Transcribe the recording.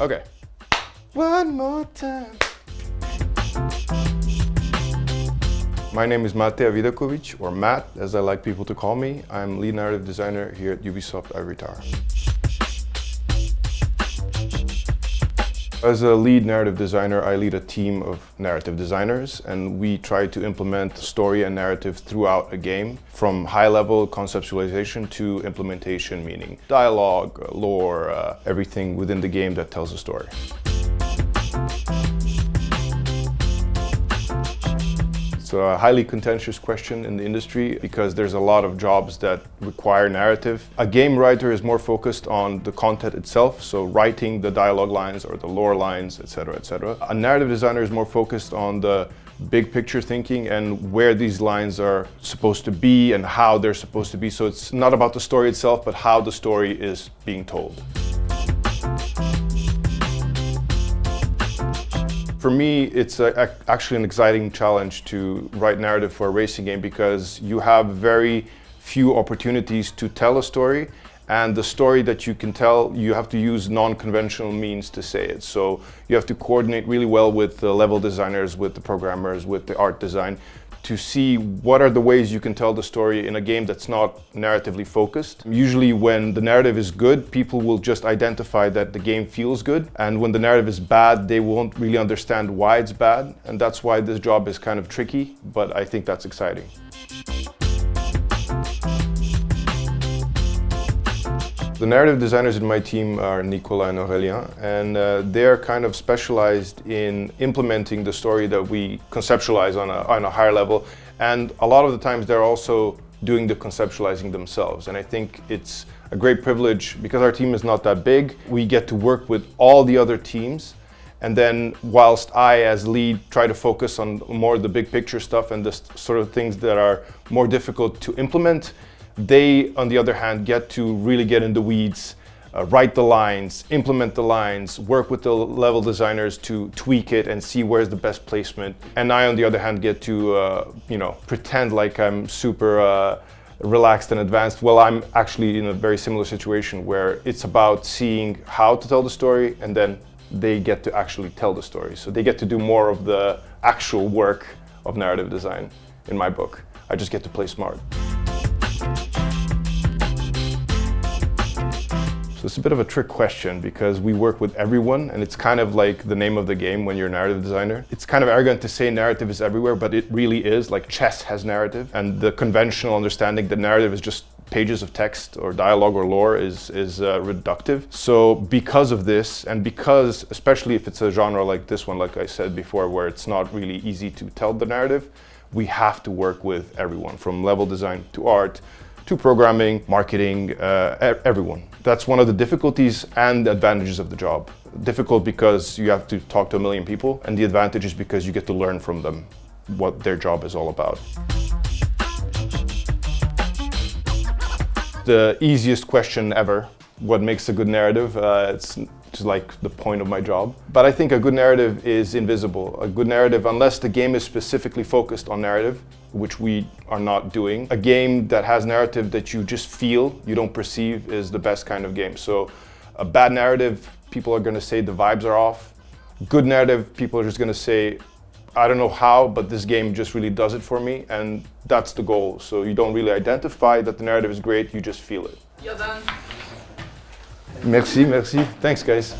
Okay. One more time. My name is Mateja Vidakovic, or Matt, as I like people to call me. I'm lead narrative designer here at Ubisoft Ivory Tower. As a lead narrative designer, I lead a team of narrative designers, and we try to implement story and narrative throughout a game, from high-level conceptualization to implementation, meaning dialogue, lore, everything within the game that tells a story. It's a highly contentious question in the industry because there's a lot of jobs that require narrative. A game writer is more focused on the content itself, so writing the dialogue lines or the lore lines, etc., etc. A narrative designer is more focused on the big picture thinking and where these lines are supposed to be and how they're supposed to be. So it's not about the story itself, but how the story is being told. For me, it's actually an exciting challenge to write narrative for a racing game because you have very few opportunities to tell a story, and the story that you can tell, you have to use non-conventional means to say it. So you have to coordinate really well with the level designers, with the programmers, with the art design, to see what are the ways you can tell the story in a game that's not narratively focused. Usually when the narrative is good, people will just identify that the game feels good, and when the narrative is bad, they won't really understand why it's bad, and that's why this job is kind of tricky, but I think that's exciting. The narrative designers in my team are Nicolas and Aurélien, and they're kind of specialized in implementing the story that we conceptualize on a higher level, and a lot of the times they're also doing the conceptualizing themselves. And I think it's a great privilege because our team is not that big. We get to work with all the other teams, and then whilst I as lead try to focus on more the big picture stuff and the sort of things that are more difficult to implement, they, on the other hand, get to really get in the weeds, write the lines, implement the lines, work with the level designers to tweak it and see where's the best placement. And I, on the other hand, get to pretend like I'm super relaxed and advanced. Well, I'm actually in a very similar situation where it's about seeing how to tell the story, and then they get to actually tell the story. So they get to do more of the actual work of narrative design in my book. I just get to play smart. So it's a bit of a trick question because we work with everyone, and it's kind of like the name of the game when you're a narrative designer. It's kind of arrogant to say narrative is everywhere, but it really is. Like chess has narrative, and the conventional understanding that narrative is just pages of text or dialogue or lore is reductive. So because of this, and because especially if it's a genre like this one, like I said before, where it's not really easy to tell the narrative, we have to work with everyone, from level design to art, to programming, marketing, everyone. That's one of the difficulties and advantages of the job. Difficult because you have to talk to a million people, and the advantage is because you get to learn from them what their job is all about. The easiest question ever, what makes a good narrative? It's like the point of my job. But I think a good narrative is invisible. A good narrative, unless the game is specifically focused on narrative, which we are not doing. A game that has narrative that you just feel, you don't perceive, is the best kind of game. So a bad narrative, people are gonna say the vibes are off. Good narrative, people are just gonna say, I don't know how, but this game just really does it for me, and that's the goal. So you don't really identify that the narrative is great, you just feel it. You're done. Merci, merci. Thanks, guys.